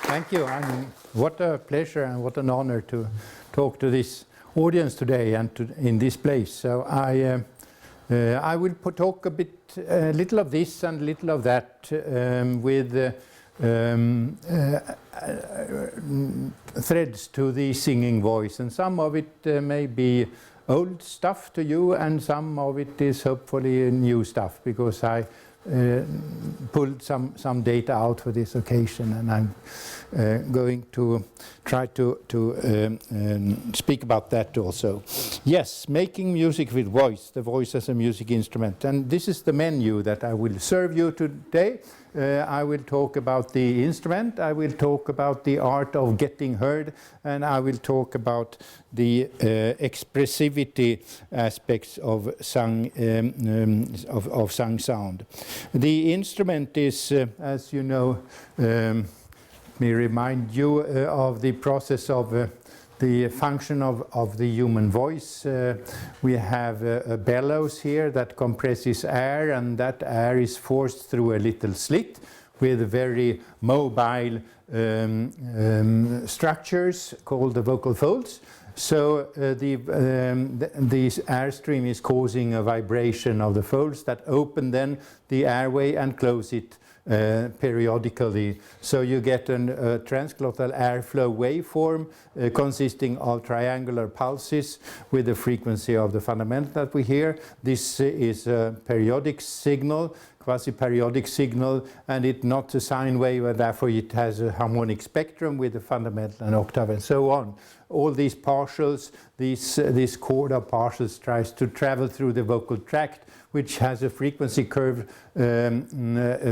Thank you. What a pleasure and what an honor to talk to this audience today and in this place. So I will talk a little of this and a little of that with threads to the singing voice, and some of it may be old stuff to you, and some of it is hopefully new stuff, because I pulled some data out for this occasion, and I'm going to try to speak about that also. Yes, making music with voice, the voice as a music instrument. And this is the menu that I will serve you today. I will talk about the instrument, I will talk about the art of getting heard, and I will talk about the expressivity aspects of sung sound. The instrument is, as you know, let me remind you of the process of the function of the human voice. We have a bellows here that compresses air, and that air is forced through a little slit with very mobile structures called the vocal folds. So the airstream is causing a vibration of the folds that open then the airway and close it periodically. So you get a transglottal airflow waveform consisting of triangular pulses with the frequency of the fundamental that we hear. This is a periodic signal, quasi-periodic signal, and it's not a sine wave, and therefore it has a harmonic spectrum with the fundamental and octave and so on. All these partials, this chord of partials tries to travel through the vocal tract, which has a frequency curve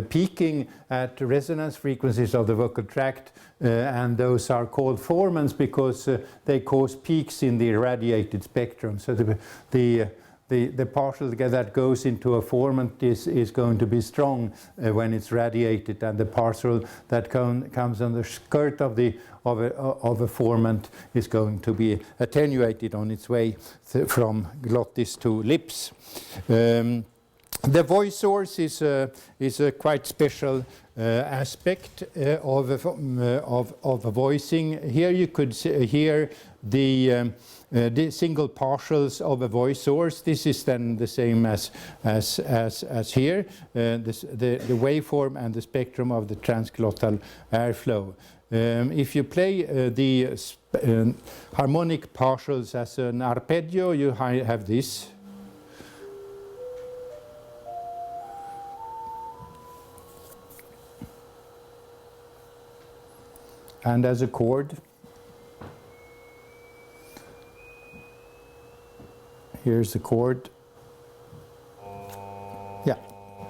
peaking at resonance frequencies of the vocal tract, and those are called formants because they cause peaks in the irradiated spectrum. So the partial that goes into a formant is going to be strong when it's radiated, and the partial that comes on the skirt of a formant is going to be attenuated on its way from glottis to lips. The voice source is a quite special aspect of voicing. Here you could hear the single partials of a voice source. This is then the same as here, the waveform and the spectrum of the transglottal airflow. If you play the harmonic partials as an arpeggio, you have this. And as a chord, here's the chord. Yeah,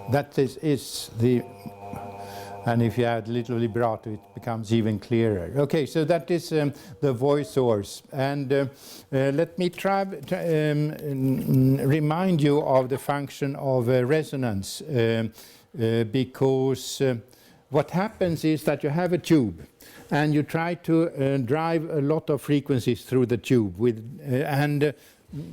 that is the, and if you add a little vibrato, it becomes even clearer. Okay, so that is the voice source. And let me try remind you of the function of resonance, because what happens is that you have a tube, and you try to drive a lot of frequencies through the tube, and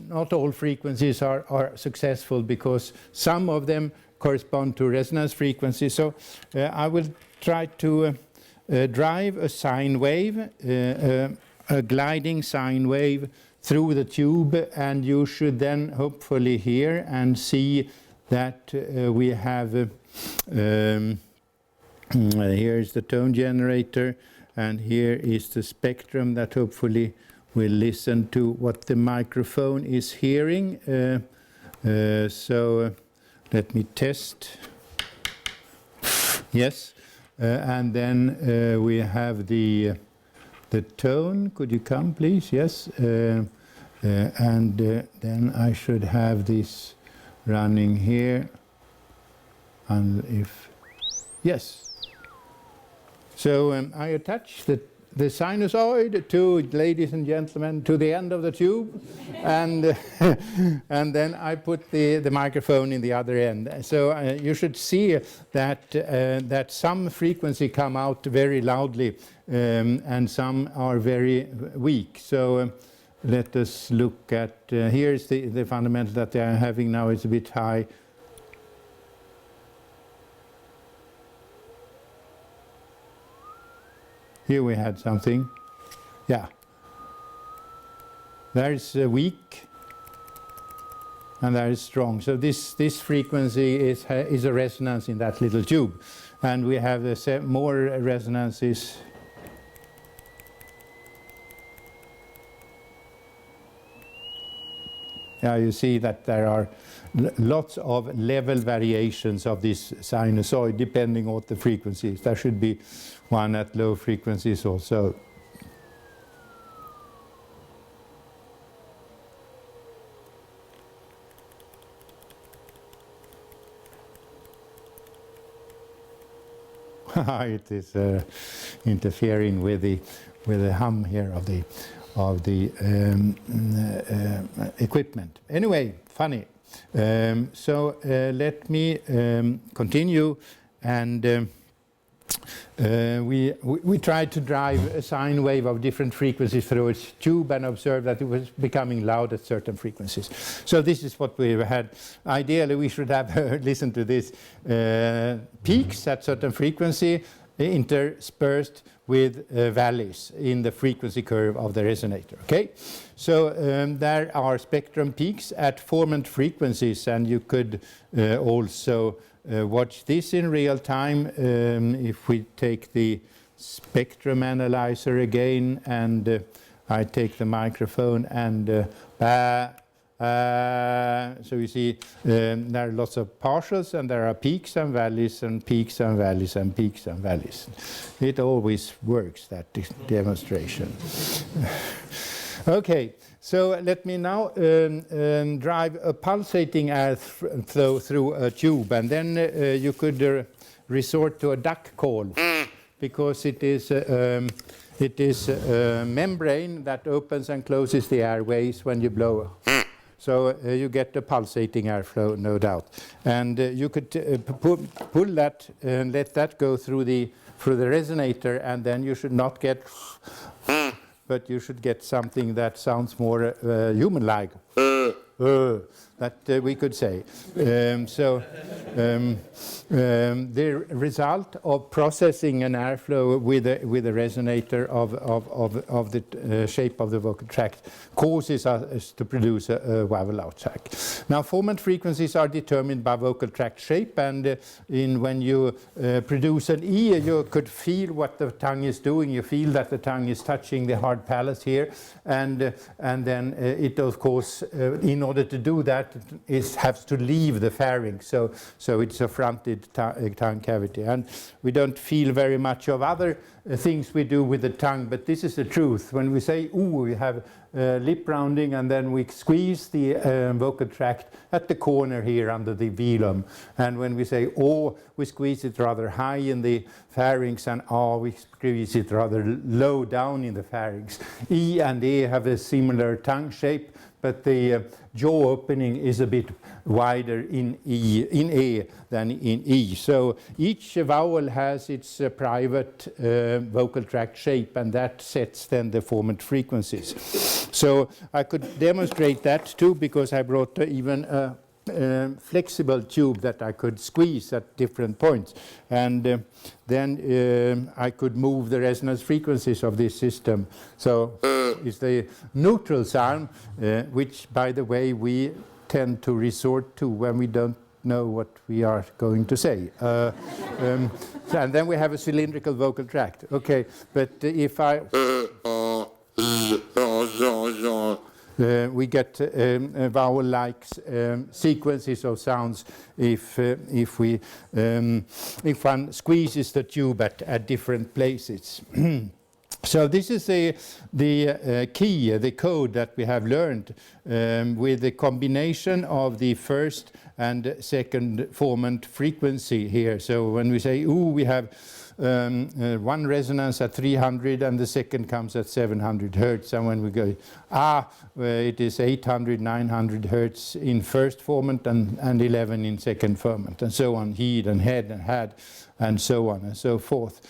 not all frequencies are successful, because some of them correspond to resonance frequencies. So I will try to drive a sine wave, a gliding sine wave through the tube, and you should then hopefully hear and see that we have here's the tone generator, and here is the spectrum that hopefully will listen to what the microphone is hearing. So let me test. Yes, and then we have the tone. Could you come, please? Yes, and then I should have this running here. And if yes. So I attach the sinusoid to, ladies and gentlemen, to the end of the tube, and and then I put the microphone in the other end. So you should see that that some frequency come out very loudly, and some are very weak. So let us look at here's the fundamental that they are having now is a bit high. Here we had something. Yeah. There is weak and there is strong. So this frequency is a resonance in that little tube. And we have more resonances. Yeah, you see that there are lots of level variations of this sinusoid depending on the frequencies. There should be one at low frequencies also. It is interfering with the hum here of the equipment. Anyway, funny. So let me continue, and we tried to drive a sine wave of different frequencies through its tube and observed that it was becoming loud at certain frequencies. So this is what we had. Ideally, we should have listened to this peaks at certain frequency interspersed with valleys in the frequency curve of the resonator. Okay, so there are spectrum peaks at formant frequencies, and you could also watch this in real time. If we take the spectrum analyzer again, and I take the microphone and so you see there are lots of partials, and there are peaks and valleys and peaks and valleys and peaks and valleys. It always works, that demonstration. Okay, so let me now drive a pulsating air flow through a tube, and then you could resort to a duck call, because it is a membrane that opens and closes the airways when you blow. So you get the pulsating airflow, no doubt. And you could pull that and let that go through the resonator, and then you should not get, but you should get something that sounds more human-like. That we could say. The result of processing an airflow with a resonator of the shape of the vocal tract causes us to produce a vowel out track. Now, formant frequencies are determined by vocal tract shape, and when you produce an E, you could feel what the tongue is doing. You feel that the tongue is touching the hard palate here, and then it, of course, in order to do that, it has to leave the pharynx, so it's a fronted tongue cavity. And we don't feel very much of other things we do with the tongue, but this is the truth. When we say ooh, we have lip rounding, and then we squeeze the vocal tract at the corner here under the velum. And when we say oh, we squeeze it rather high in the pharynx, and ah, we squeeze it rather low down in the pharynx. E and E have a similar tongue shape, but the jaw opening is a bit wider in A than in E. So each vowel has its private vocal tract shape, and that sets then the formant frequencies. So I could demonstrate that too, because I brought even a flexible tube that I could squeeze at different points, and then I could move the resonance frequencies of this system. So it's the neutral sound, which, by the way, we tend to resort to when we don't know what we are going to say. And then we have a cylindrical vocal tract. Okay, but if I we get vowel-like sequences of sounds if one squeezes the tube at different places. So this is the key, the code that we have learned with the combination of the first and second formant frequency here. So when we say ooh, we have one resonance at 300 and the second comes at 700 hertz, and when we go it is 800, 900 hertz in first formant and 11 in second formant, and so on, heed and head and had. and so on and so forth.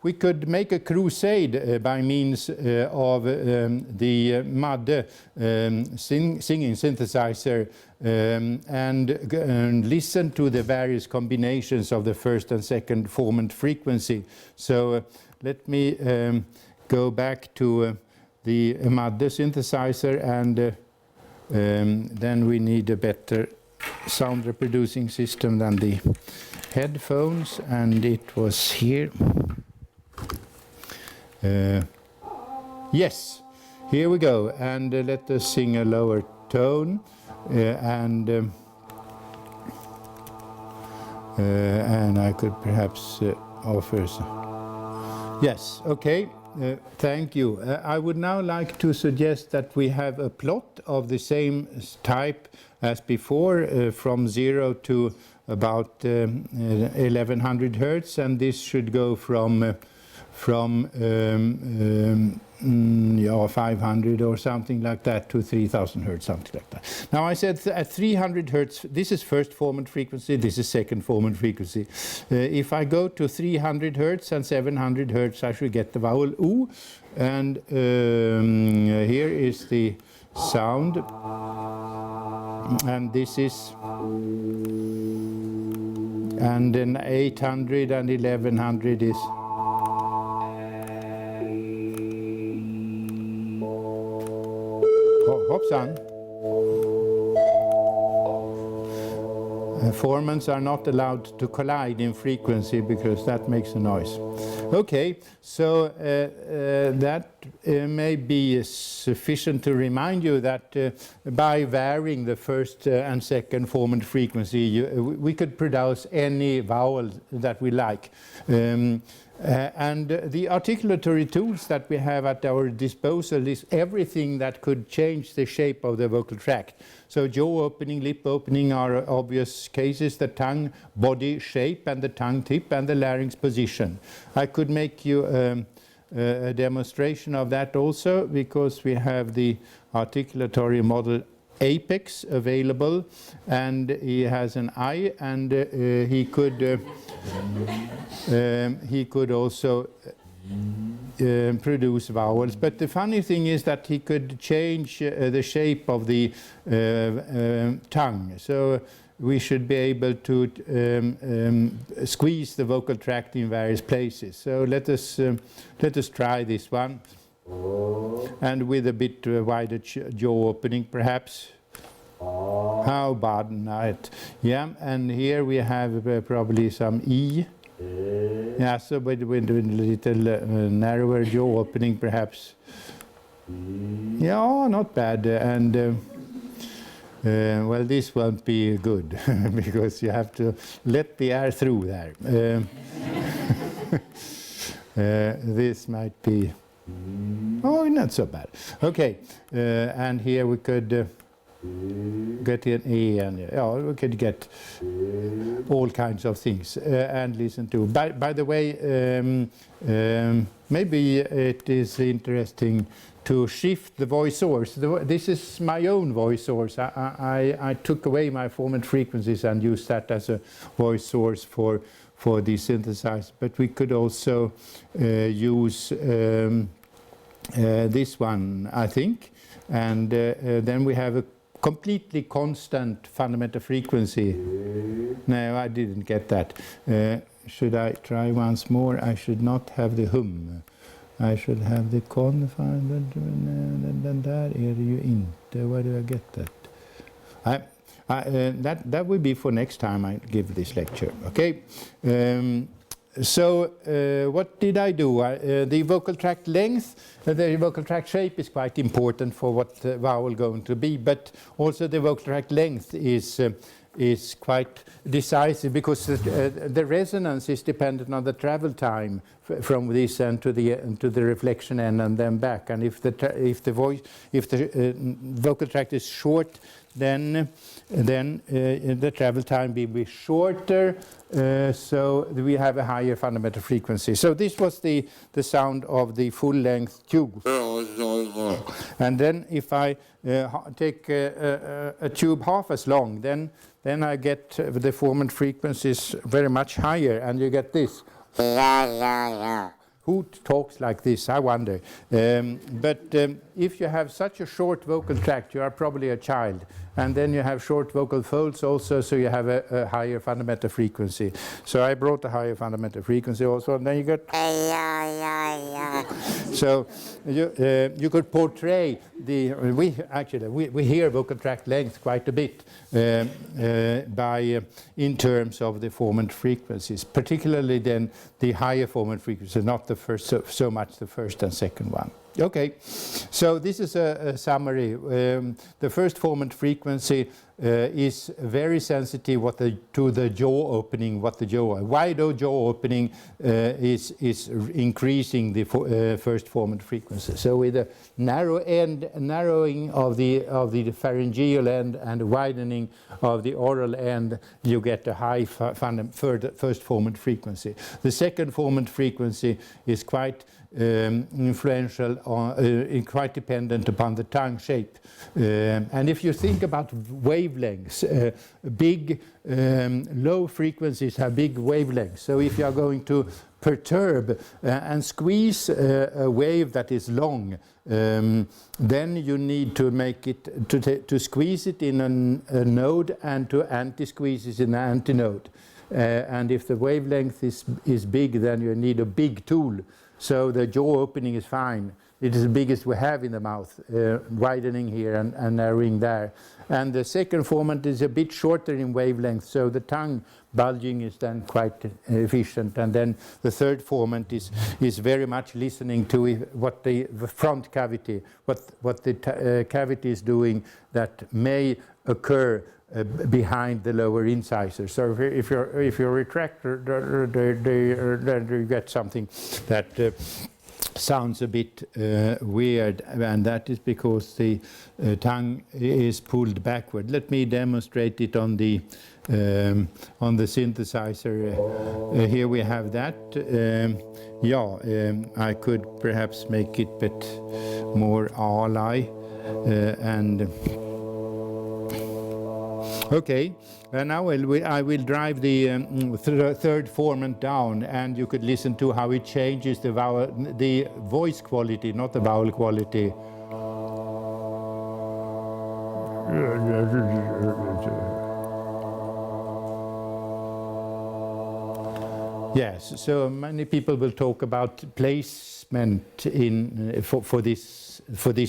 We could make a crusade by means of the MAD singing synthesizer and listen to the various combinations of the first and second formant frequency. So let me go back to the MAD synthesizer, and then we need a better sound reproducing system than the headphones, and it was here. Yes, here we go, and let us sing a lower tone, and I could perhaps offer some. Yes, okay. Thank you. I would now like to suggest that we have a plot of the same type as before, from 0 to about 1100 hertz, and this should go from 500 or something like that to 3000 hertz, something like that. Now I said at 300 hertz, this is first formant frequency, this is second formant frequency. If I go to 300 hertz and 700 hertz, I should get the vowel U, and here is the sound, and this is, and then 800 and 1100 is. Hoppsan. Formants are not allowed to collide in frequency because that makes a noise. Okay, so that may be sufficient to remind you that by varying the first and second formant frequency, we could produce any vowel that we like. And the articulatory tools that we have at our disposal is everything that could change the shape of the vocal tract. So jaw opening, lip opening are obvious cases, the tongue body shape and the tongue tip and the larynx position. I could make you a demonstration of that also, because we have the articulatory model Apex available, and he has an eye, and he could also produce vowels. But the funny thing is that he could change the shape of the tongue. So we should be able to squeeze the vocal tract in various places. So let us try this one. And with a bit wider jaw opening, perhaps. How about that? Yeah, and here we have probably some E. Yeah, so with a little narrower jaw opening, perhaps. Yeah, not bad. And well, this won't be good because you have to let the air through there. This might be. Oh, not so bad. Okay, and here we could get an E, and we could get all kinds of things and listen to. By the way, maybe it is interesting to shift the voice source. This is my own voice source. I took away my formant frequencies and used that as a voice source for the synthesizer. But we could also use this one, I think, and then we have a completely constant fundamental frequency. No, I didn't get that. Should I try once more? I should not have the hum. I should have the confined. Den där är det ju inte. Where do I get that? That will be for next time I give this lecture. Okay. So what did I do? The vocal tract length, the vocal tract shape is quite important for what the vowel going to be, but also the vocal tract length is quite decisive, because the resonance is dependent on the travel time from this end to the reflection end and then back. And if the vocal tract is short, then the travel time will be shorter, so we have a higher fundamental frequency. So this was the sound of the full-length tube. And then if I take a tube half as long, then then I get the formant frequencies very much higher, and you get this. Who talks like this, I wonder. But if you have such a short vocal tract, you are probably a child. And then you have short vocal folds also, so you have a higher fundamental frequency. So I brought a higher fundamental frequency also, and then you get. So you could portray the. We hear vocal tract length quite a bit in terms of the formant frequencies, particularly then the higher formant frequency, not the first so much the first and second one. Okay, so this is a summary. The first formant frequency is very sensitive to the jaw opening, wide jaw opening is increasing the first formant frequency. So with a narrowing of the pharyngeal end and widening of the oral end, you get a high first formant frequency. The second formant frequency is quite influential, quite dependent upon the tongue shape. And if you think about wavelengths, big low frequencies have big wavelengths. So if you are going to perturb and squeeze a wave that is long, then you need to make it to squeeze it in a node and to anti-squeeze it in an antinode. And if the wavelength is big, then you need a big tool. So the jaw opening is fine. It is the biggest we have in the mouth, widening here and narrowing there. And the second formant is a bit shorter in wavelength, so the tongue bulging is then quite efficient. And then the third formant is very much listening to what the front cavity, what the cavity is doing that may occur behind the lower incisor. So if you retract, then you get something that sounds a bit weird, and that is because the tongue is pulled backward. Let me demonstrate it on the synthesizer. Here we have that. I could perhaps make it a bit more ally and. Okay, and now I will drive the third formant down, and you could listen to how it changes the voice quality, not the vowel quality. Yes, so many people will talk about placement for this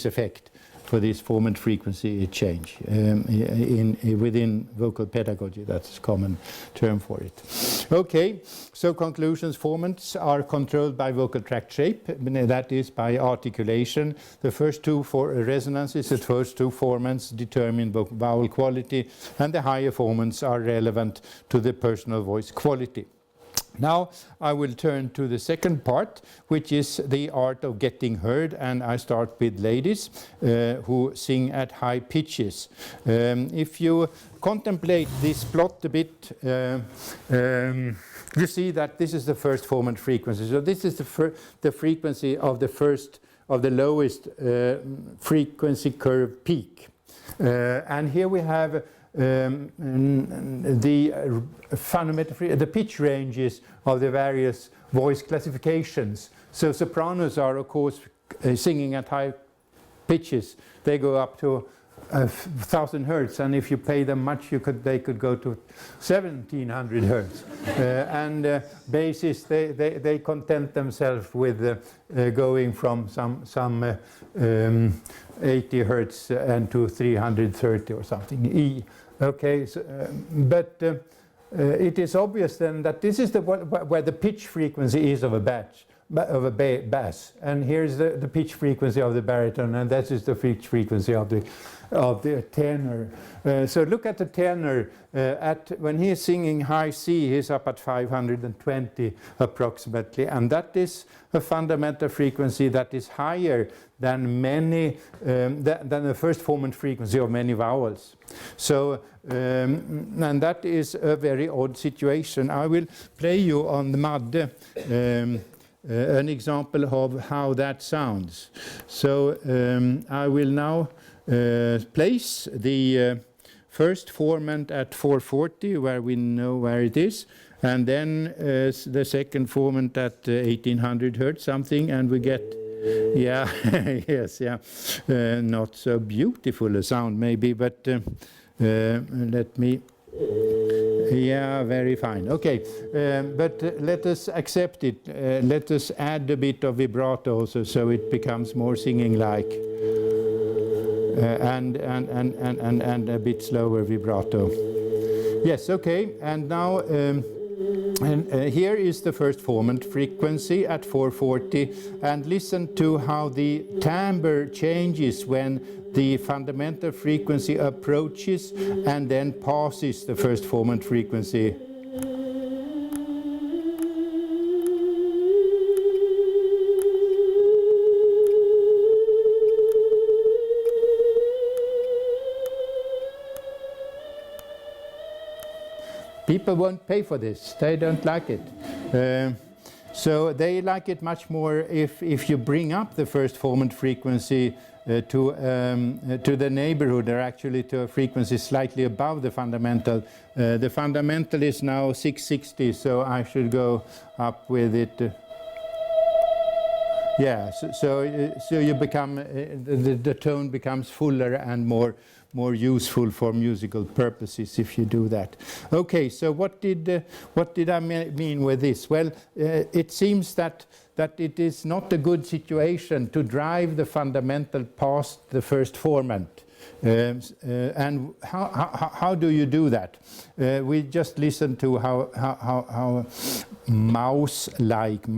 effect. For this formant frequency change within vocal pedagogy. That's a common term for it. Okay, so conclusions: formants are controlled by vocal tract shape, that is by articulation. The first two resonances, the first two formants determine vowel quality, and the higher formants are relevant to the personal voice quality. Now I will turn to the second part, which is the art of getting heard, and I start with ladies who sing at high pitches. If you contemplate this plot a bit, you see that this is the first formant frequency. So this is the frequency of the lowest frequency curve peak, and here we have the pitch ranges of the various voice classifications. So sopranos are, of course, singing at high pitches. They go up to 1,000 hertz, and if you pay them much, they could go to 1,700 hertz. And basses, they content themselves with going from some 80 hertz and to 330 or something E. Okay, so, but it is obvious then that this is where the pitch frequency is of a bass, and here's the pitch frequency of the baritone, and that is the pitch frequency of the tenor. So look at the tenor. When he is singing high C, he's up at 520 approximately, and that is a fundamental frequency that is higher than than the first formant frequency of many vowels. So and that is a very odd situation. I will play you on the Madde an example of how that sounds. So I will now place the first formant at 440, where we know where it is, and then the second formant at 1800 hertz something, and we get, yeah, yes, yeah, not so beautiful a sound maybe, but let me, yeah, very fine. Okay, but let us accept it. Let us add a bit of vibrato also, so it becomes more singing-like, and a bit slower vibrato. Yes, okay, and now here is the first formant frequency at 440, and listen to how the timbre changes when the fundamental frequency approaches and then passes the first formant frequency. People won't pay for this. They don't like it. So they like it much more if you bring up the first formant frequency to the neighborhood, or actually to a frequency slightly above the fundamental. The fundamental is now 660, so I should go up with it. Yeah, so you become the tone becomes fuller and more useful for musical purposes if you do that. Okay, so what did I mean with this? Well, it seems that it is not a good situation to drive the fundamental past the first formant. And how do you do that? We just listen to how mice-like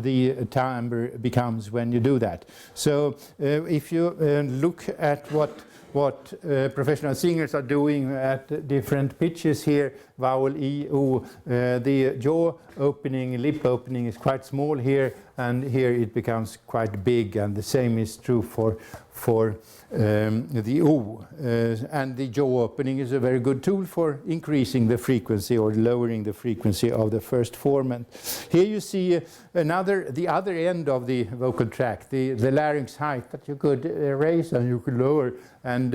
the timbre becomes when you do that. So if you look at what professional singers are doing at different pitches here, vowel E, O, the jaw opening, lip opening is quite small here, and here it becomes quite big, and the same is true for the O. And the jaw opening is a very good tool for increasing the frequency or lowering the frequency of the first formant. Here you see the other end of the vocal tract, the larynx height that you could raise and you could lower. And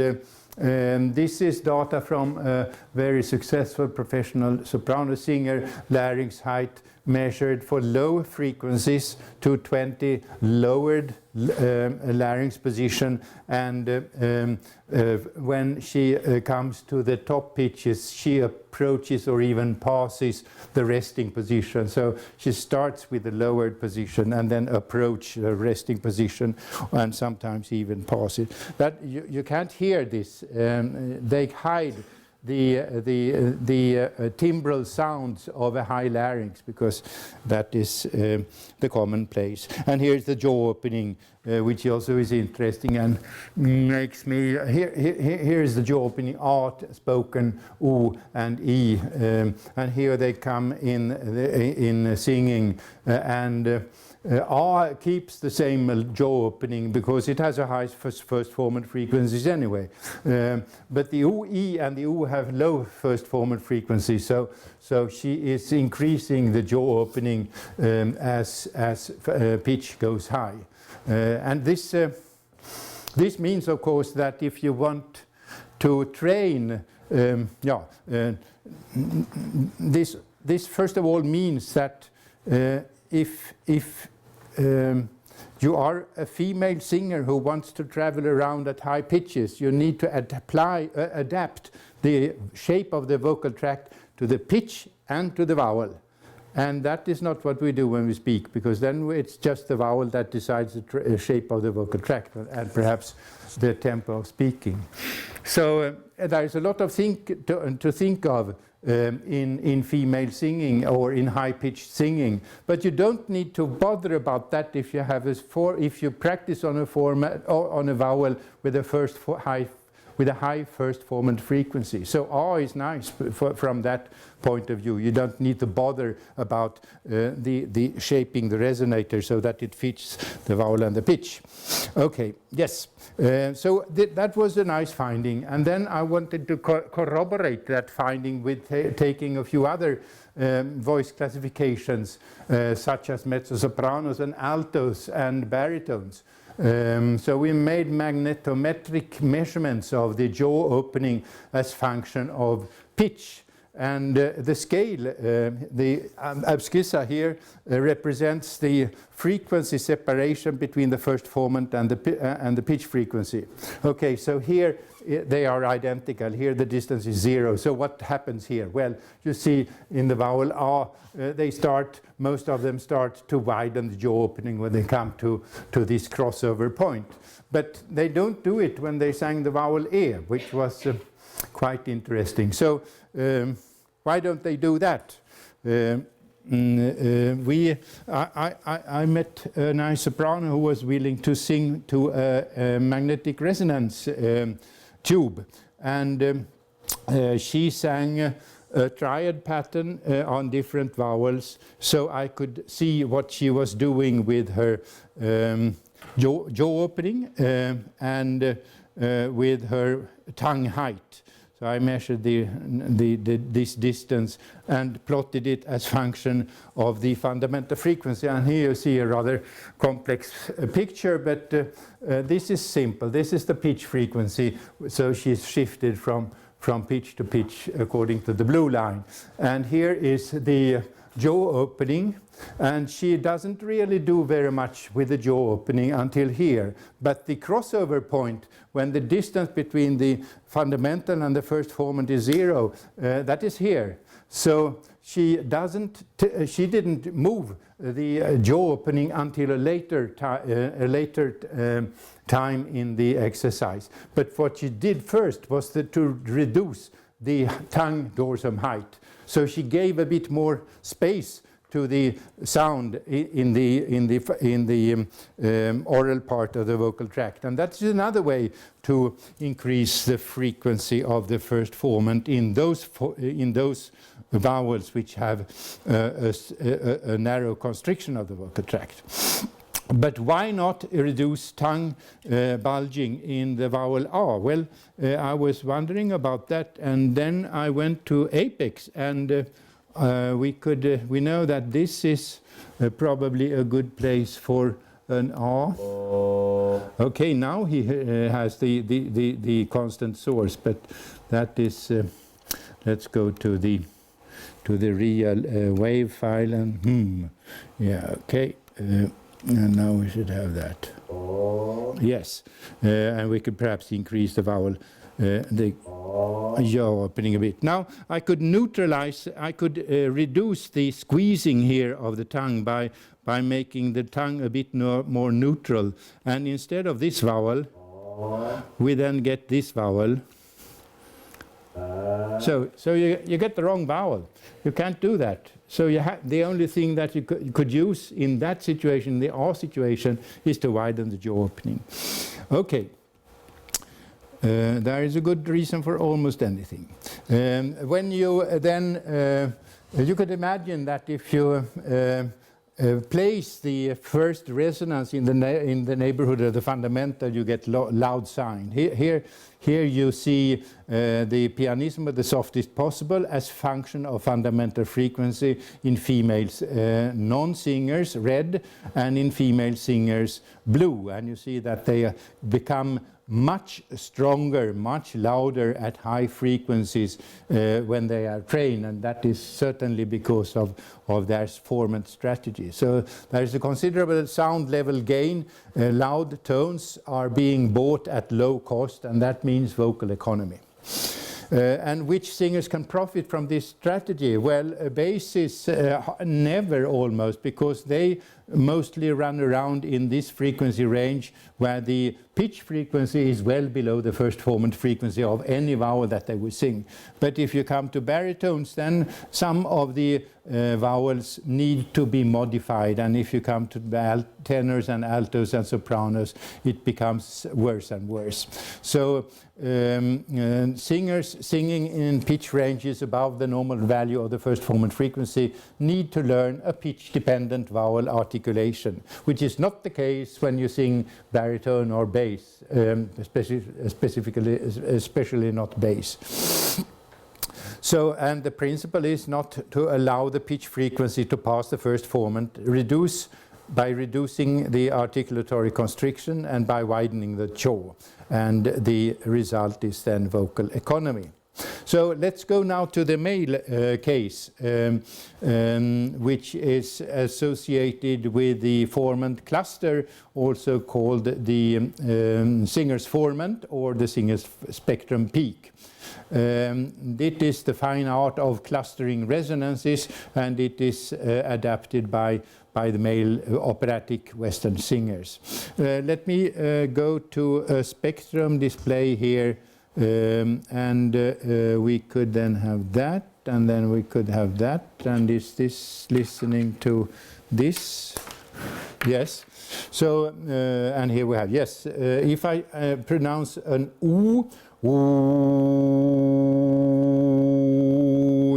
this is data from a very successful professional soprano singer, larynx height measured for low frequencies to 20, lowered larynx position, and when she comes to the top pitches, she approaches or even passes the resting position. So she starts with the lowered position and then approach the resting position, and sometimes even pass it. But you can't hear this. They hide the timbral sounds of a high larynx, because that is the commonplace. And here's the jaw opening, which also is interesting and makes me, here is the jaw opening, art, spoken, O and E, and here they come in singing, and A keeps the same jaw opening because it has a high first formant frequencies anyway. But the O, E and the O have low first formant frequencies, so she is increasing the jaw opening as pitch goes high. And this means, of course, that if you want to train, this first of all means that if you are a female singer who wants to travel around at high pitches, you need to adapt the shape of the vocal tract to the pitch and to the vowel. And that is not what we do when we speak, because then it's just the vowel that decides the shape of the vocal tract and perhaps the tempo of speaking. So there is a lot of to think of in female singing or in high-pitched singing, but you don't need to bother about that if you have if you practice on a format or on a vowel with a high first formant frequency. So A is nice from that point of view. You don't need to bother about the shaping the resonator so that it fits the vowel and the pitch. Okay, yes. So that was a nice finding. And then I wanted to corroborate that finding with taking a few other voice classifications, such as mezzo-sopranos and altos and baritones. So we made magnetometric measurements of the jaw opening as function of pitch. And the scale, the abscissa here represents the frequency separation between the first formant and the pitch frequency. Okay, so here they are identical. Here the distance is 0. So what happens here? Well, you see in the vowel R, most of them start to widen the jaw opening when they come to this crossover point. But they don't do it when they sang the vowel E, which was quite interesting. So why don't they do that? I met a nice soprano who was willing to sing to a magnetic resonance tube, and she sang a triad pattern on different vowels, so I could see what she was doing with her jaw opening and with her tongue height. So I measured this distance and plotted it as function of the fundamental frequency. And here you see a rather complex picture, but this is simple. This is the pitch frequency. So she's shifted from pitch to pitch according to the blue line. And here is the jaw opening, and she doesn't really do very much with the jaw opening until here. But the crossover point, when the distance between the fundamental and the first formant is 0, that is here. So she didn't move the jaw opening until a later time in the exercise. But what she did first was to reduce the tongue dorsum height. So she gave a bit more space to the sound in the oral part of the vocal tract, and that's another way to increase the frequency of the first formant in those vowels which have a narrow constriction of the vocal tract. But why not reduce tongue bulging in the vowel R? Well, I was wondering about that, and then I went to apex, and we know that this is probably a good place for an R. Okay, now he has the constant source, but that is. Let's go to the real wave file, and yeah, okay. And now we should have that. Yes, and we could perhaps increase the vowel, the jaw opening a bit. Now I could reduce the squeezing here of the tongue by making the tongue a bit more neutral. And instead of this vowel, we then get this vowel. So you get the wrong vowel. You can't do that. So the only thing that you could use in that situation, the R situation, is to widen the jaw opening. Okay. There is a good reason for almost anything. When you then, you could imagine that if you place the first resonance in the neighborhood of the fundamental, you get loud sign. Here you see the pianissimo, the softest possible, as function of fundamental frequency in females, non-singers, red, and in female singers, blue. And you see that they become much stronger, much louder at high frequencies when they are trained, and that is certainly because of their formant strategy. So there is a considerable sound level gain. Loud tones are being bought at low cost, and that means vocal economy. And which singers can profit from this strategy? Well, basses never almost, because they mostly run around in this frequency range where the pitch frequency is well below the first formant frequency of any vowel that they will sing. But if you come to baritones, then some of the vowels need to be modified, and if you come to tenors and altos and sopranos, it becomes worse and worse. So singers singing in pitch ranges above the normal value of the first formant frequency need to learn a pitch-dependent vowel articulation, which is not the case when you sing baritone or bass, especially not bass. So, and the principle is not to allow the pitch frequency to pass the first formant, reduce by reducing the articulatory constriction and by widening the jaw. And the result is then vocal economy. So let's go now to the male case, which is associated with the formant cluster, also called the singer's formant or the singer's spectrum peak. It is the fine art of clustering resonances, and it is adapted by the male operatic Western singers. Let me go to a spectrum display here. And we could then have that, and then we could have that, and is this listening to this? Yes. So, and here we have, yes, if I pronounce an oo, ooh,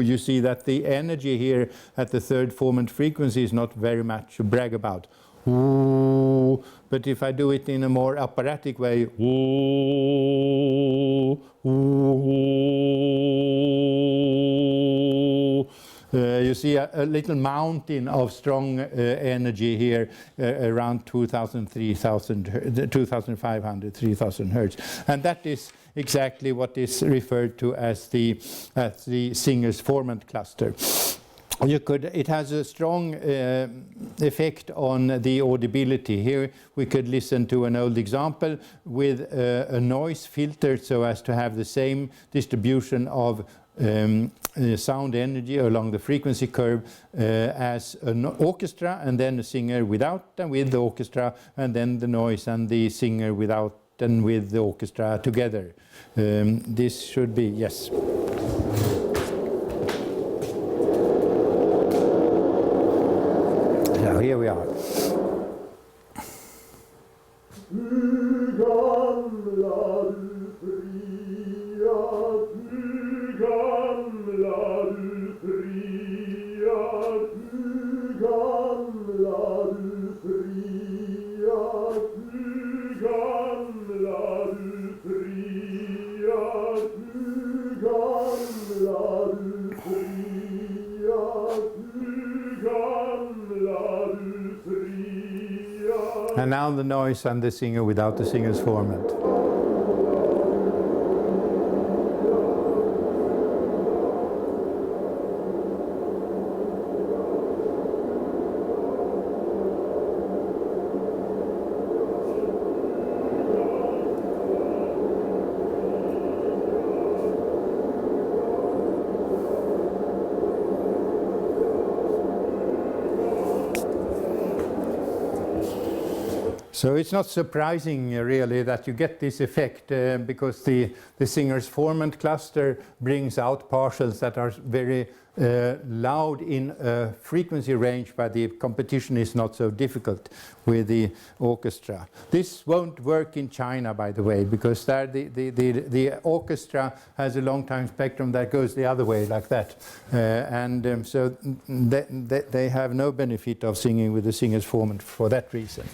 you see that the energy here at the third formant frequency is not very much to brag about. Ooh, but if I do it in a more operatic way, ooh, ooh, you see a little mountain of strong energy here around 2,500, 3,000 hertz. And that is exactly what is referred to as the singer's formant cluster. It has a strong effect on the audibility. Here we could listen to an old example with a noise filter so as to have the same distribution of sound energy along the frequency curve as an orchestra, and then a singer without and with the orchestra, and then the noise and the singer without and with the orchestra together. This should be, yes. So here we are. And now the noise and the singer without the singer's formant. So it's not surprising really that you get this effect because the singer's formant cluster brings out partials that are very loud in a frequency range, but the competition is not so difficult with the orchestra. This won't work in China, by the way, because there the orchestra has a long time spectrum that goes the other way like that. So they have no benefit of singing with the singer's formant for that reason.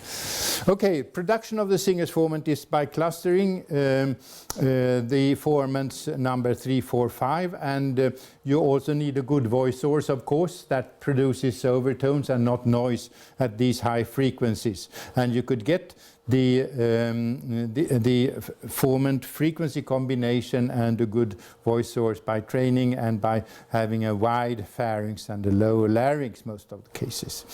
Okay, production of the singer's formant is by clustering the formants number 3, 4, 5, and you also need a good voice source, of course, that produces overtones and not noise at these high frequencies. And you could get the formant frequency combination and a good voice source by training and by having a wide pharynx and a lower larynx most of the cases.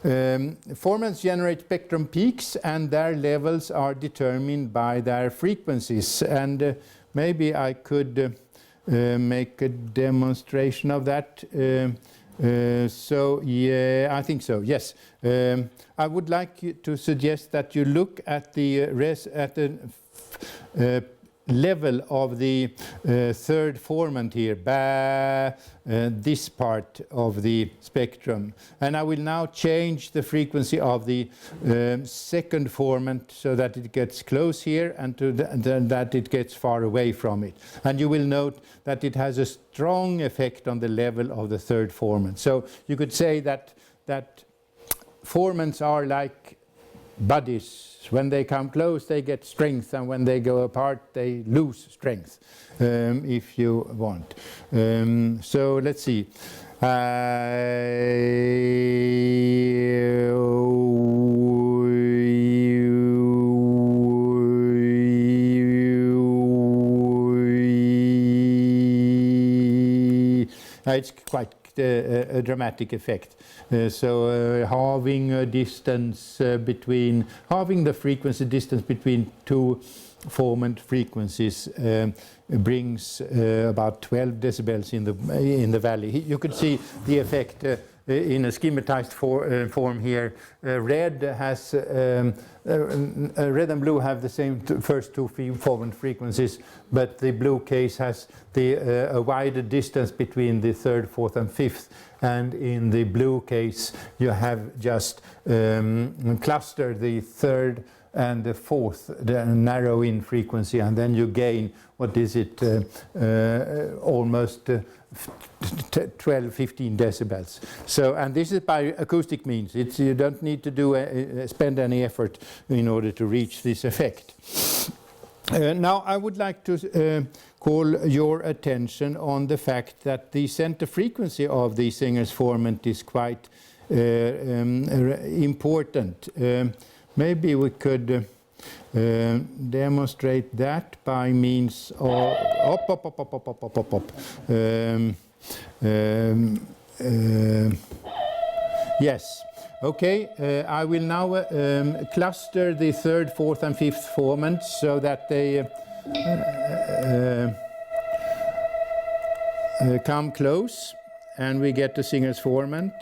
Formants generate spectrum peaks, and their levels are determined by their frequencies. And maybe I could make a demonstration of that. So yeah, I think so. Yes, I would like to suggest that you look at the level of the third formant here, this part of the spectrum, and I will now change the frequency of the second formant so that it gets close here and that it gets far away from it. And you will note that it has a strong effect on the level of the third formant. So you could say that formants are like bodies. When they come close, they get strength, and when they go apart, they lose strength, if you want. So let's see. It's quite a dramatic effect. Halving the frequency distance between two formant frequencies brings about 12 decibels in the valley. You could see the effect in a schematized form here. Red and blue have the same first two formant frequencies, but the blue case has a wider distance between the third, fourth, and fifth. And in the blue case, you have just clustered the third and the fourth, the narrow in frequency, and then you gain, what is it, almost 12-15 decibels. So, and this is by acoustic means. You don't need to spend any effort in order to reach this effect. Now I would like to call your attention on the fact that the center frequency of the singer's formant is quite important. Maybe we could demonstrate that by means of yes. Okay, I will now cluster the third, fourth, and fifth formants so that they come close, and we get the singer's formant.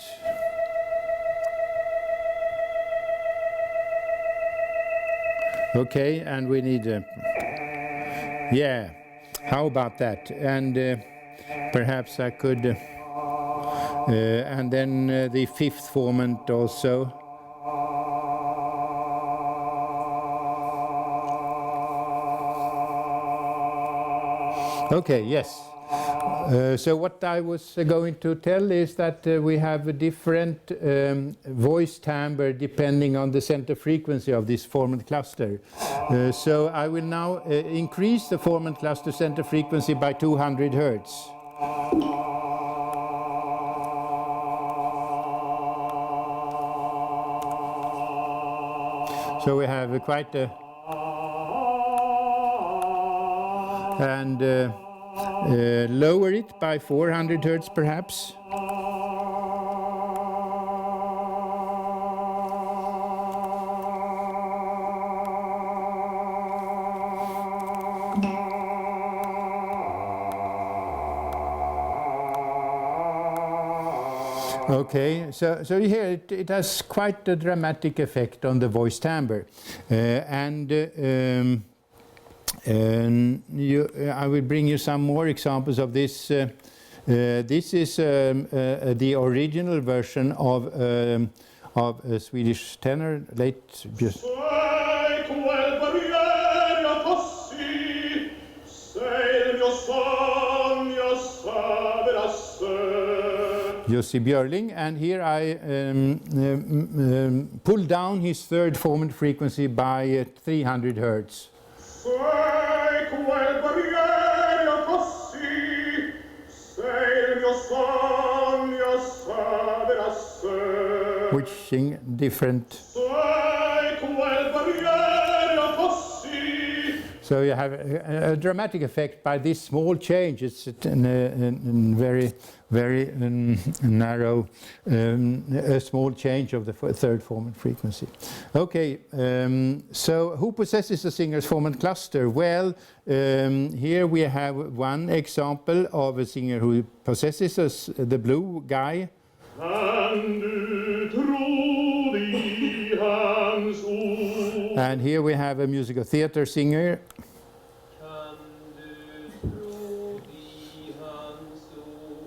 Okay, and we need yeah, how about that? And perhaps I could and then the fifth formant also. Okay, yes. So what I was going to tell is that we have a different voice timbre depending on the center frequency of this formant cluster. So I will now increase the formant cluster center frequency by 200 Hertz. So we have quite a and lower it by 400 Hertz perhaps. Okay, so here it has quite a dramatic effect on the voice timbre, I will bring you some more examples of this. This is the original version of a Swedish tenor, late just. Jussi Björling, and here I pull down his third formant frequency by 300 Hertz. Which sing different. So you have a dramatic effect by this small change. It's a very, very narrow, a small change of the third formant frequency. Okay, so who possesses the singer's formant cluster? Well, here we have one example of a singer who possesses the blue guy. And here we have a musical theater singer.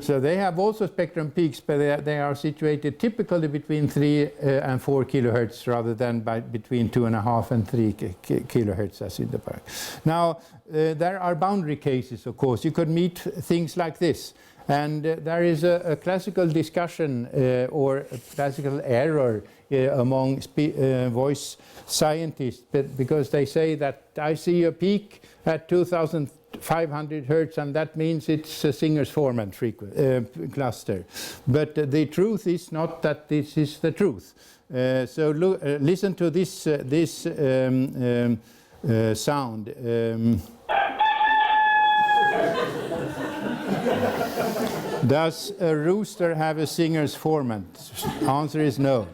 So they have also spectrum peaks, but they are situated typically between 3 and 4 kilohertz rather than between 2.5 and 3 kilohertz as in the park. Now, there are boundary cases, of course. You could meet things like this. And there is a classical discussion or a classical error among voice scientists, because they say that I see a peak at 2,500 Hertz, and that means it's a singer's formant cluster. But the truth is not that this is the truth. So listen to this sound. Does a rooster have a singer's formant? Answer is no.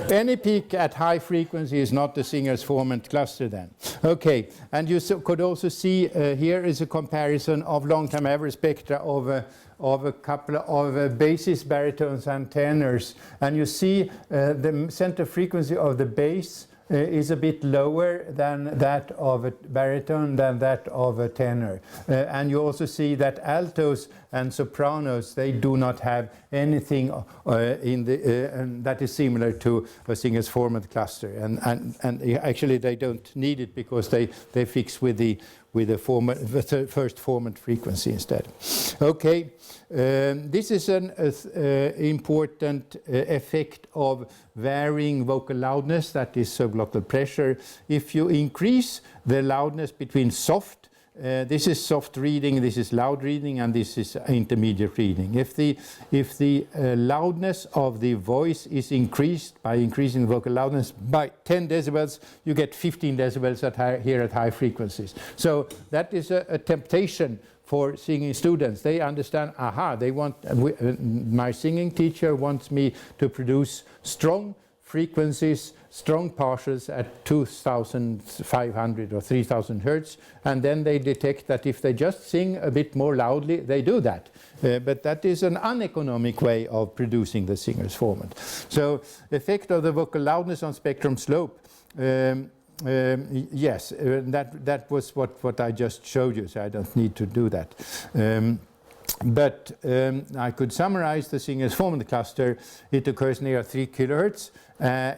Any peak at high frequency is not the singer's formant cluster then. Okay, and you could also see here is a comparison of long-term average spectra of a couple of basses, baritones and tenors, and you see the center frequency of the bass is a bit lower than that of a baritone, than that of a tenor. And you also see that altos and sopranos, they do not have anything that is similar to a singer's formant cluster. And actually they don't need it because they fix with the first formant frequency instead. Okay, this is an important effect of varying vocal loudness, that is subglottal pressure. If you increase the loudness between soft, this is soft reading, this is loud reading, and this is intermediate reading. If the loudness of the voice is increased by increasing the vocal loudness by 10 decibels, you get 15 decibels here at high frequencies. So that is a temptation for singing students. They understand, aha, they want, my singing teacher wants me to produce strong frequencies, strong partials at 2,500 or 3,000 hertz, and then they detect that if they just sing a bit more loudly, they do that. But that is an uneconomic way of producing the singer's formant. So, effect of the vocal loudness on spectrum slope. Yes, that was what I just showed you, so I don't need to do that. But I could summarize the singer's formant cluster. It occurs near 3 kilohertz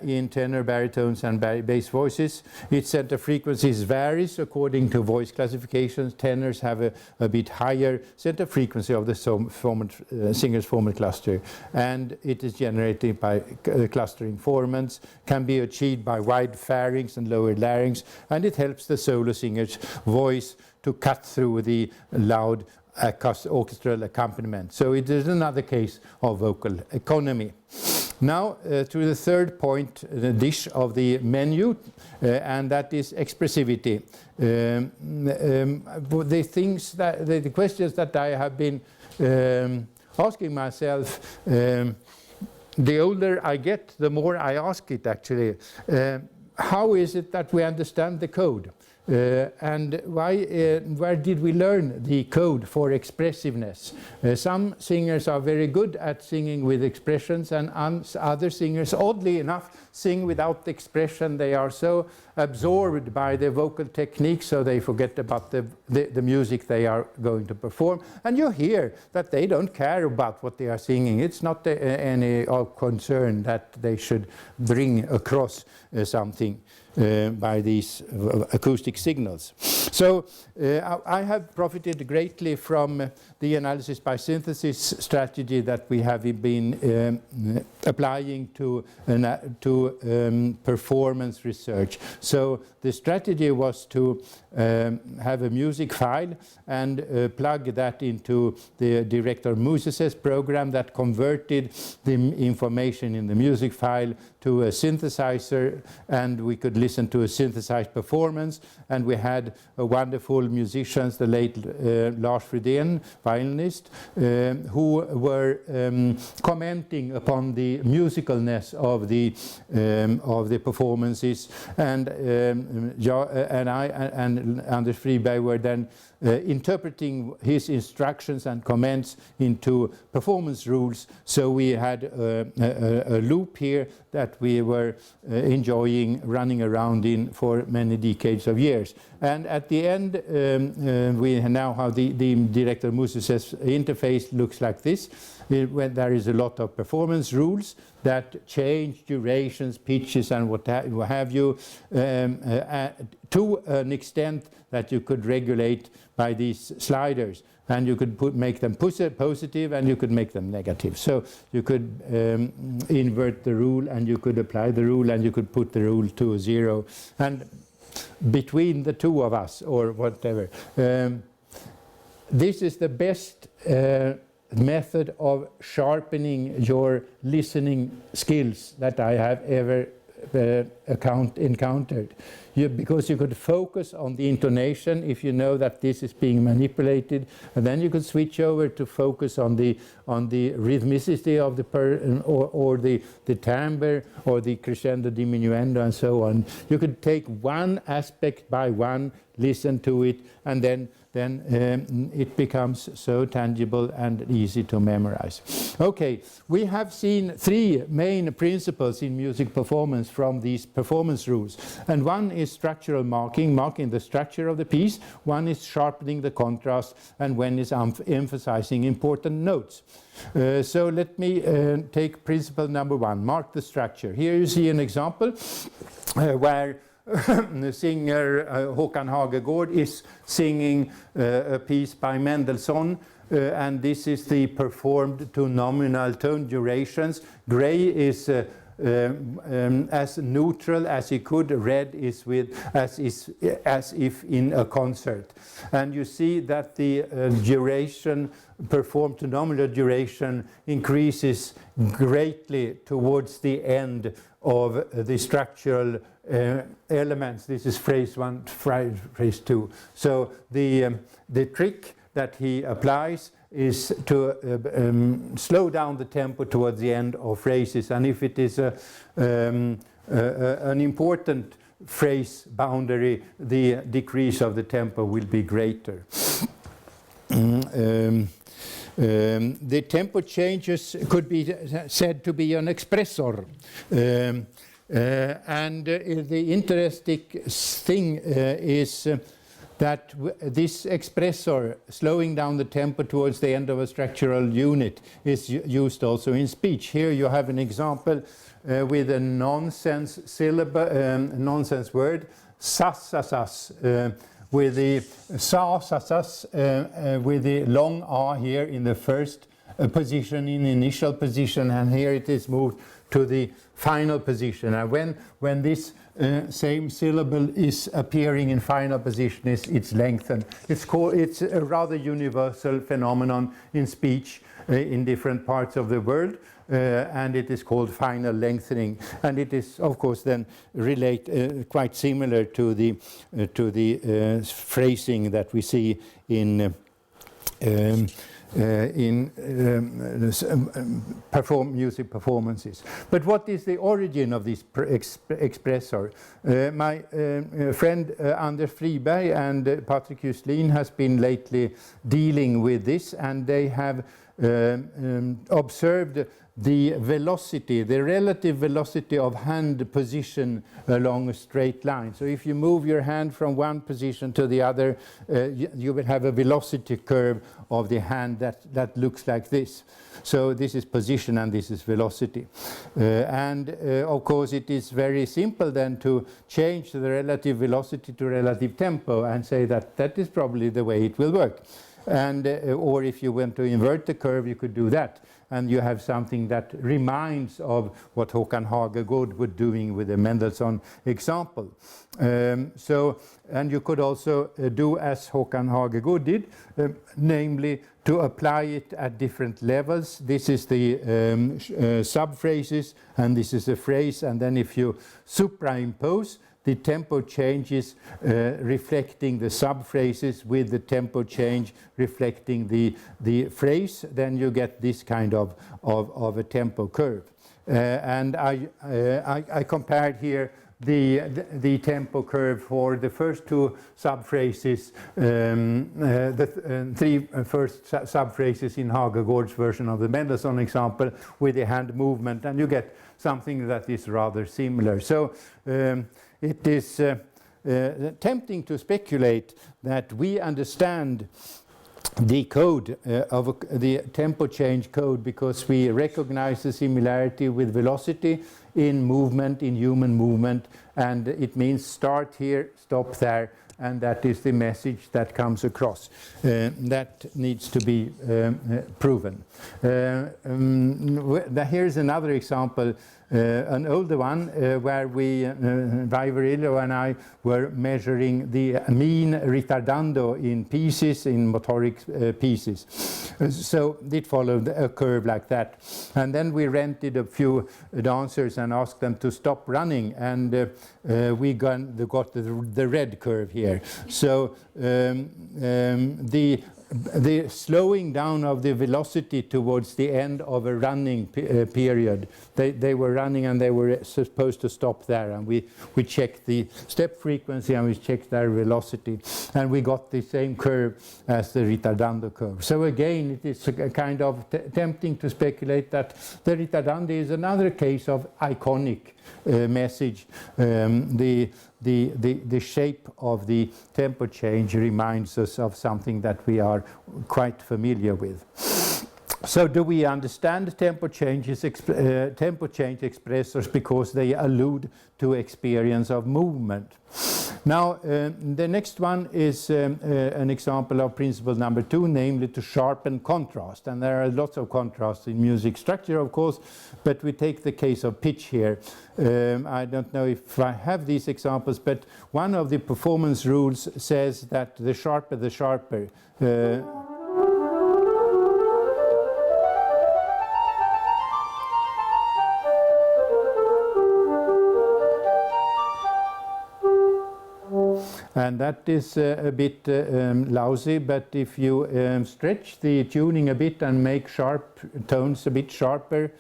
in tenor, baritones and bass voices. Its center frequencies varies according to voice classifications. Tenors have a bit higher center frequency of the singer's formant cluster, and it is generated by clustering formants, can be achieved by wide pharynx and lower larynx, and it helps the solo singer's voice to cut through the loud orchestral accompaniment. So it is another case of vocal economy. Now to the third point, the dish of the menu, and that is expressivity. The questions that I have been asking myself, the older I get, the more I ask it actually. How is it that we understand the code? And where did we learn the code for expressiveness? Some singers are very good at singing with expressions, and other singers, oddly enough, sing without the expression. They are so absorbed by the vocal technique, so they forget about the music they are going to perform. And you hear that they don't care about what they are singing. It's not any concern that they should bring across something by these acoustic signals. So I have profited greatly from the analysis by synthesis strategy that we have been applying to performance research. So the strategy was to have a music file and plug that into the director Moses's program that converted the information in the music file to a synthesizer, and we could listen to a synthesized performance. And we had wonderful musicians, the late Lars Fridén, violinist, who were commenting upon the musicalness of the performances, and I and Anders Friberg were then interpreting his instructions and comments into performance rules. So we had a loop here that we were enjoying running around in for many decades of years. And at the end, we now have the director Moses's interface looks like this. When there is a lot of performance rules that change durations, pitches, and what have you, to an extent that you could regulate by these sliders. And you could make them positive, and you could make them negative. So you could invert the rule, and you could apply the rule, and you could put the rule to 0. And between the two of us, or whatever, this is the best method of sharpening your listening skills that I have ever encountered. because you could focus on the intonation if you know that this is being manipulated, and then you could switch over to focus on the rhythmicity of the or the timbre or the crescendo diminuendo and so on. You could take one aspect by one, listen to it, and then it becomes so tangible and easy to memorize. Okay, we have seen three main principles in music performance from these performance rules. And one is structural marking the structure of the piece. One is sharpening the contrast, and one is emphasizing important notes. So let me take principle number one, mark the structure. Here you see an example where the singer Håkan Hagegård is singing a piece by Mendelssohn, and this is the performed to nominal tone durations. Gray is as neutral as he could, red is as if in a concert. And you see that the duration, performed to nominal duration, increases greatly towards the end of the structural elements. This is phrase 1, phrase 2. So the trick that he applies is to slow down the tempo towards the end of phrases, and if it is an important phrase boundary, the decrease of the tempo will be greater. The tempo changes could be said to be an expressor. And the interesting thing is that this expressor, slowing down the tempo towards the end of a structural unit, is used also in speech. Here you have an example with a nonsense syllable, nonsense word, sas, with the sa, with the long R here in the first position, in initial position, and here it is moved to the final position. And when this same syllable is appearing in final position, it's lengthened. It's a rather universal phenomenon in speech in different parts of the world, and it is called final lengthening. And it is, of course, then quite similar to the phrasing that we see in music performances. But what is the origin of this expressor? My friend Anders Friberg and Patrik Juslin has been lately dealing with this, and they have observed the velocity, the relative velocity of hand position along a straight line. So if you move your hand from one position to the other, you will have a velocity curve of the hand that looks like this. So this is position and this is velocity. And of course it is very simple then to change the relative velocity to relative tempo and say that that is probably the way it will work. And or if you want to invert the curve, you could do that, and you have something that reminds of what Håkan Hagegård was doing with the Mendelssohn example. And you could also do as Håkan Hagegård did, namely to apply it at different levels. This is the sub-phrases, and this is a phrase, and then if you superimpose the tempo changes reflecting the sub-phrases with the tempo change reflecting the phrase, then you get this kind of a tempo curve. And I compared here the tempo curve for the first two sub-phrases, the three first sub-phrases in Hagegård's version of the Mendelssohn example with the hand movement, and you get something that is rather similar. So it is tempting to speculate that we understand the code of the tempo change code because we recognize the similarity with velocity in movement, in human movement, and it means start here, stop there, and that is the message that comes across. That needs to be proven. Here's another example an older one where we, Vivarillo and I, were measuring the mean retardando in pieces, in motoric pieces. So it followed a curve like that. And then we rented a few dancers and asked them to stop running, and we got the red curve here. So the slowing down of the velocity towards the end of a running period, they were running and they were supposed to stop there, and we checked the step frequency and we checked their velocity, and we got the same curve as the retardando curve. So again, it is a kind of tempting to speculate that the retardando is another case of iconic message. The shape of the tempo change reminds us of something that we are quite familiar with. So do we understand tempo change expressors because they allude to experience of movement? Now, the next one is an example of principle number 2, namely to sharpen contrast. And there are lots of contrasts in music structure, of course, but we take the case of pitch here. I don't know if I have these examples, but one of the performance rules says that the sharper the sharper. And that is a bit lousy, but if you stretch the tuning a bit and make sharp tones a bit sharper,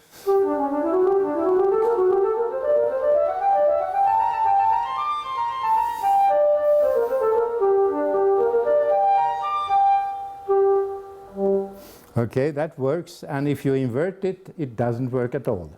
okay, that works, and if you invert it, it doesn't work at all.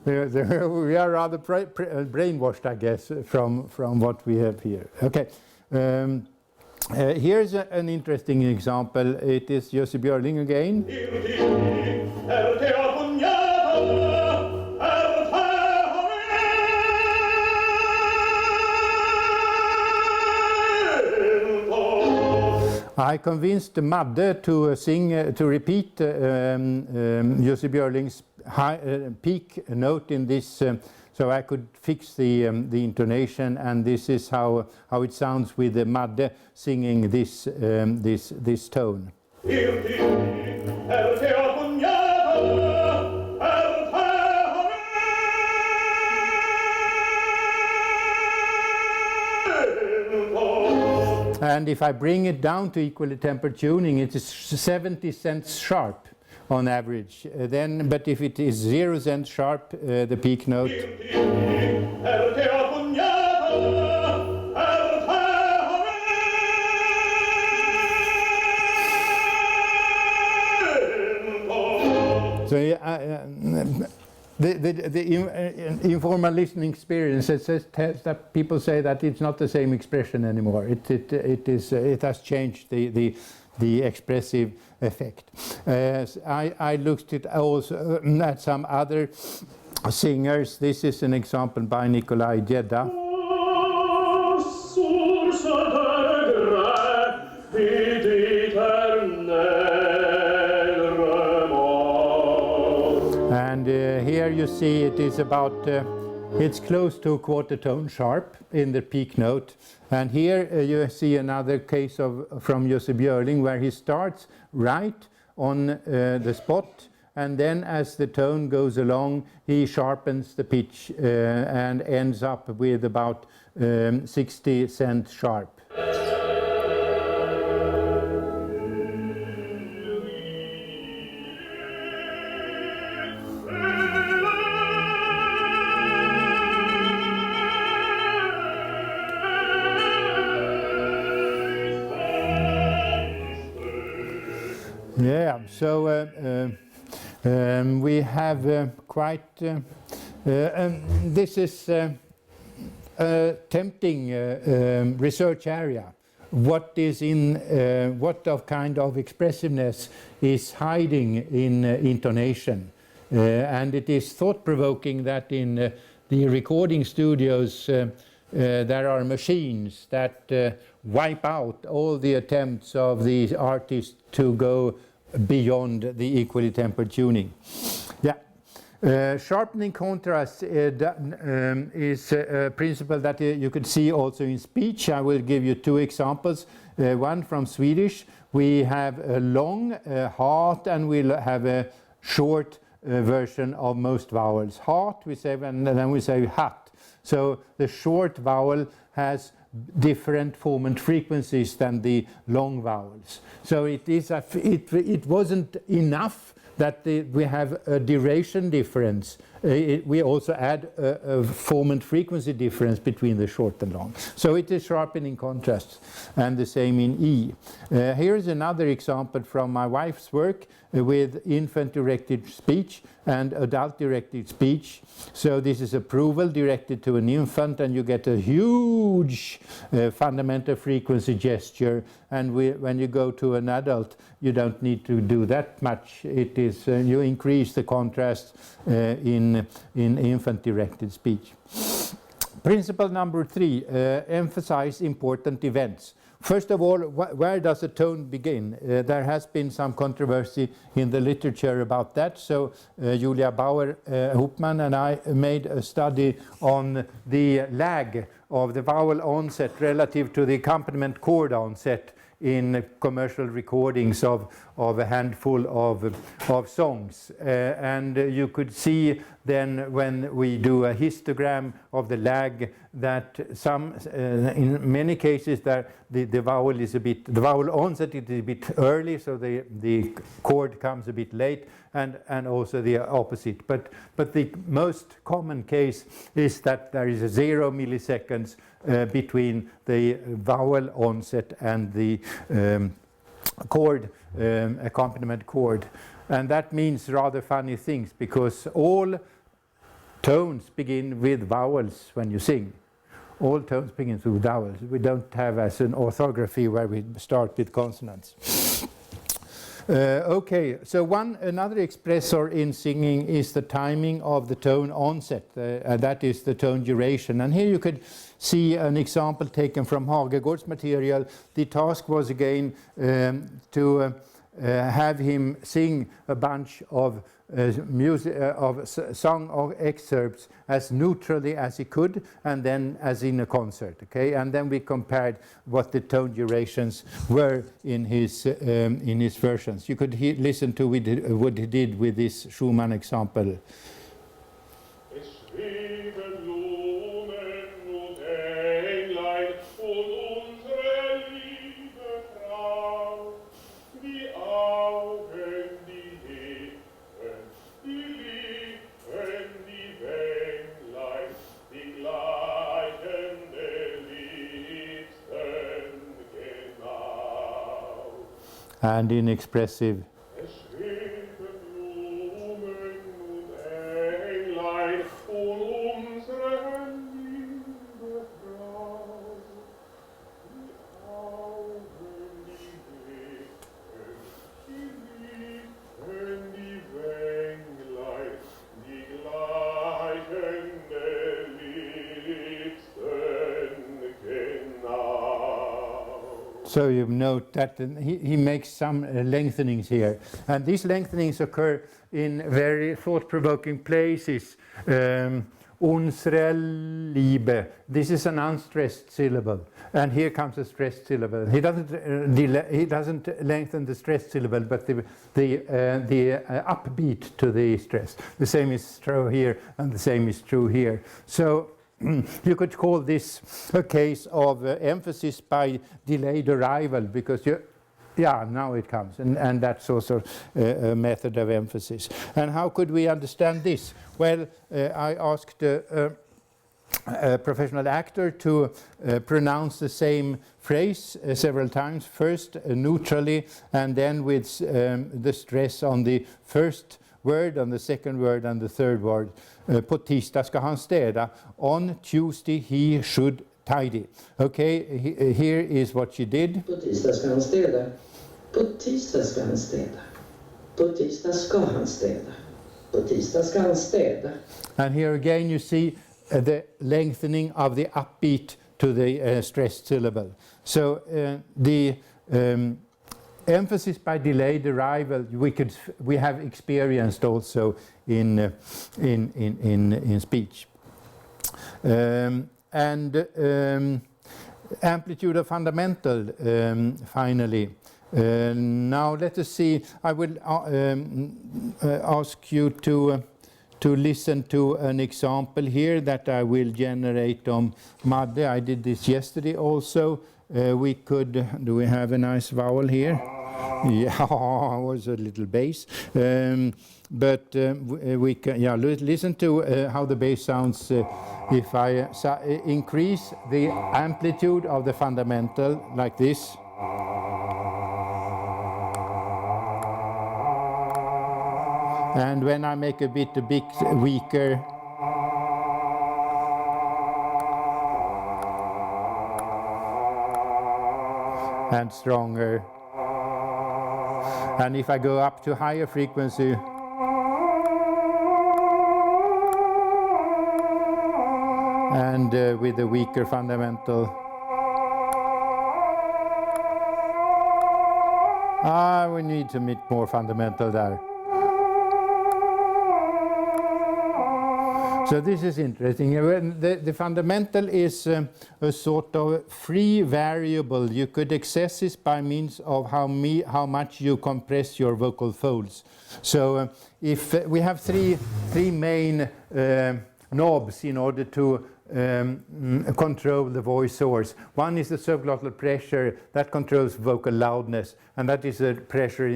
We are rather brainwashed, I guess, from what we have here. Okay, here's an interesting example. It is Jussi Björling again. I convinced Madde to repeat Jussi Björling's peak note in this, so I could fix the intonation, and this is how it sounds with Madde singing this tone. And if I bring it down to equal temper tuning, it is 70 cents sharp on average. But if it is 0 cents sharp, the peak note. So the informal listening experience says that people say that it's not the same expression anymore. It has changed the expressive effect. I looked at also at some other singers. This is an example by Nikolai Gedda. And here you see it is about, it's close to a quarter tone sharp in the peak note. And here you see another case from Jussi Björling where he starts right on the spot, and then as the tone goes along he sharpens the pitch and ends up with about 60 cents sharp. Yeah, so we have quite, this is a tempting research area. What is in, what kind of expressiveness is hiding in intonation? And it is thought-provoking that in the recording studios, there are machines that wipe out all the attempts of the artists to go beyond the equally tempered tuning. Yeah. Sharpening contrast is a principle that you could see also in speech. I will give you two examples. One from Swedish. We have a long heart, and we'll have a short version of most vowels. Heart we say, and then we say hat. So the short vowel has different formant frequencies than the long vowels. So it wasn't enough that we have a duration difference. We also add a formant frequency difference between the short and long. So it is sharpening contrast, and the same in E. Here is another example from my wife's work with infant-directed speech and adult-directed speech. So this is approval directed to an infant, and you get a huge fundamental frequency gesture. And when you go to an adult, you don't need to do that much. It is you increase the contrast in infant-directed speech. Principle number 3: emphasize important events. First of all, where does a tone begin? There has been some controversy in the literature about that. So Julia Bauer-Hopman and I made a study on the lag of the vowel onset relative to the accompaniment chord onset in commercial recordings of a handful of songs. And you could see then when we do a histogram of the lag that in many cases the vowel onset is a bit early, so the chord comes a bit late, and also the opposite. But the most common case is that there is 0 milliseconds between the vowel onset and the chord, accompaniment chord. And that means rather funny things, because all tones begin with vowels when you sing. All tones begin with vowels. We don't have as an orthography where we start with consonants. Okay, so another expressor in singing is the timing of the tone onset, that is the tone duration. And here you could see an example taken from Hagegård's material. The task was again to have him sing a bunch of song excerpts as neutrally as he could, and then as in a concert. Okay, and then we compared what the tone durations were in his versions. You could listen to what he did with this Schumann example. And in expressive. So you note that he makes some lengthenings here. And these lengthenings occur in very thought-provoking places. Unsere Liebe. This is an unstressed syllable. And here comes a stressed syllable. He doesn't lengthen the stressed syllable, but the upbeat to the stress. The same is true here, and the same is true here. So you could call this a case of emphasis by delayed arrival, because now it comes, and that's also a method of emphasis. And how could we understand this? Well, I asked a professional actor to pronounce the same phrase several times, first neutrally, and then with the stress on the first word, on the second word, and the third word. På tisdag ska han städa. On Tuesday he should tidy. Okay, here is what she did. På tisdag ska han städa. På tisdag ska han städa. På tisdag ska han städa. På tisdag ska han städa. And here again you see the lengthening of the upbeat to the stressed syllable. So the emphasis by delayed arrival we have experienced also in speech. Amplitude of fundamental, finally. Now let us see. I will ask you to listen to an example here that I will generate on Madde. I did this yesterday also. Do we have a nice vowel here? Yeah, it was a little bass. But we can, yeah, listen to how the bass sounds if I increase the amplitude of the fundamental like this. And when I make a bit weaker, and stronger. And if I go up to higher frequency, and with a weaker fundamental, we need to meet more fundamental there. So this is interesting. The fundamental is a sort of free variable. You could access this by means of how much you compress your vocal folds. So if we have three main knobs in order to control the voice source. One is the subglottal pressure that controls vocal loudness, and that is the pressure,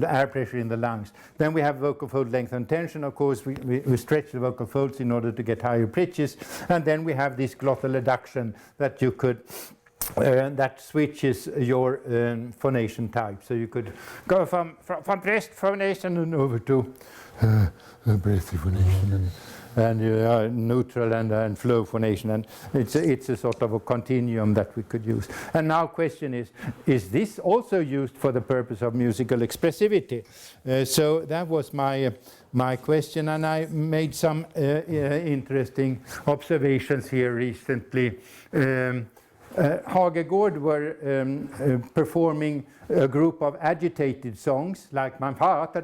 air pressure in the lungs. Then we have vocal fold length and tension. Of course, we stretch the vocal folds in order to get higher pitches, and then we have this glottal adduction that you could that switches your phonation type. So you could go from breath phonation and over to breathy phonation. And neutral and flow phonation, and it's a sort of a continuum that we could use. And now question is this also used for the purpose of musical expressivity? So that was my question, and I made some interesting observations here recently. Hagegård were performing a group of agitated songs like Mein Vater,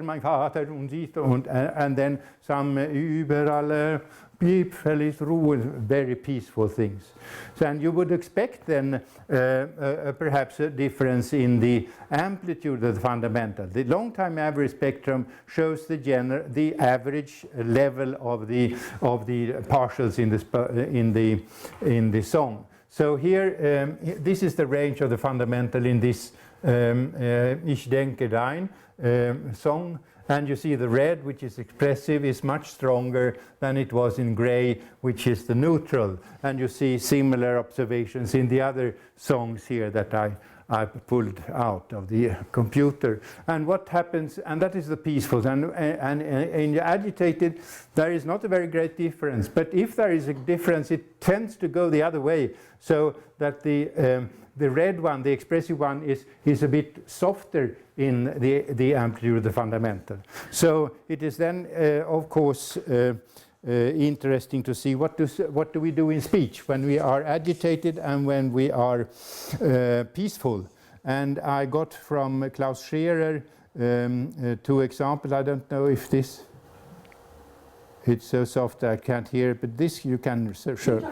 and then some Überall Biebfellis Ruhe, very peaceful things. So, and you would expect then perhaps a difference in the amplitude of the fundamental. The long time average spectrum shows the average level of the partials in the song. So here, this is the range of the fundamental in this Ich denke dein song, and you see the red, which is expressive, is much stronger than it was in gray, which is the neutral. And you see similar observations in the other songs here that I pulled out of the computer. And what happens, and that is the peaceful, and in the agitated, there is not a very great difference. But if there is a difference, it tends to go the other way, so that the red one, the expressive one, is a bit softer in the amplitude of the fundamental. So it is then, of course, interesting to see what do we do in speech when we are agitated and when we are peaceful. And I got from Klaus Scherer 2 examples. I don't know if this, it's so soft I can't hear it, but this you can sure.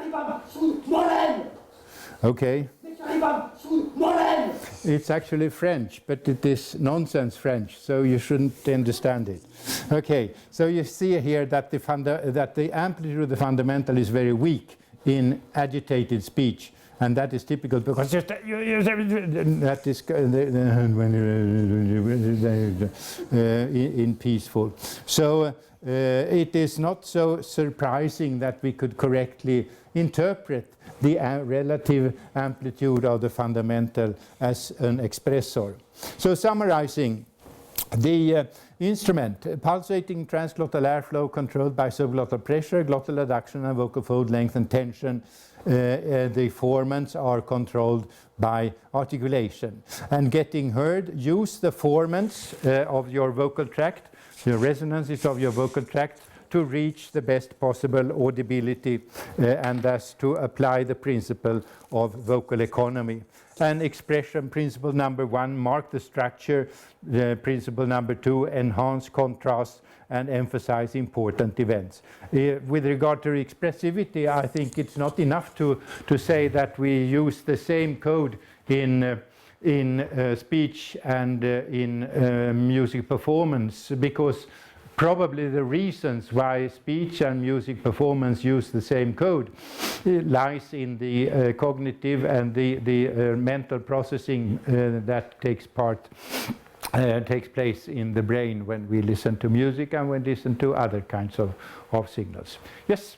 Okay. It's actually French, but it is nonsense French, so you shouldn't understand it. Okay, so you see here that the amplitude of the fundamental is very weak in agitated speech, and that is typical because that is in peaceful. So it is not so surprising that we could correctly interpret the relative amplitude of the fundamental as an expressor. So summarizing, the instrument, pulsating transglottal airflow controlled by subglottal pressure, glottal adduction, and vocal fold length and tension. The formants are controlled by articulation. And getting heard, use the formants of your vocal tract, the resonances of your vocal tract, to reach the best possible audibility and thus to apply the principle of vocal economy. And expression principle number 1, mark the structure. Principle number 2, enhance contrast and emphasize important events. With regard to expressivity, I think it's not enough to say that we use the same code in speech and in music performance, because probably the reasons why speech and music performance use the same code lies in the cognitive and the mental processing that takes place in the brain when we listen to music and when we listen to other kinds of signals. Yes,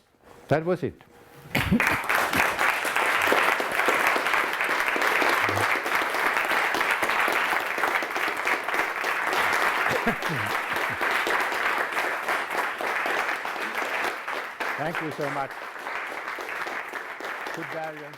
that was it. Thank you so much. Good, Darian.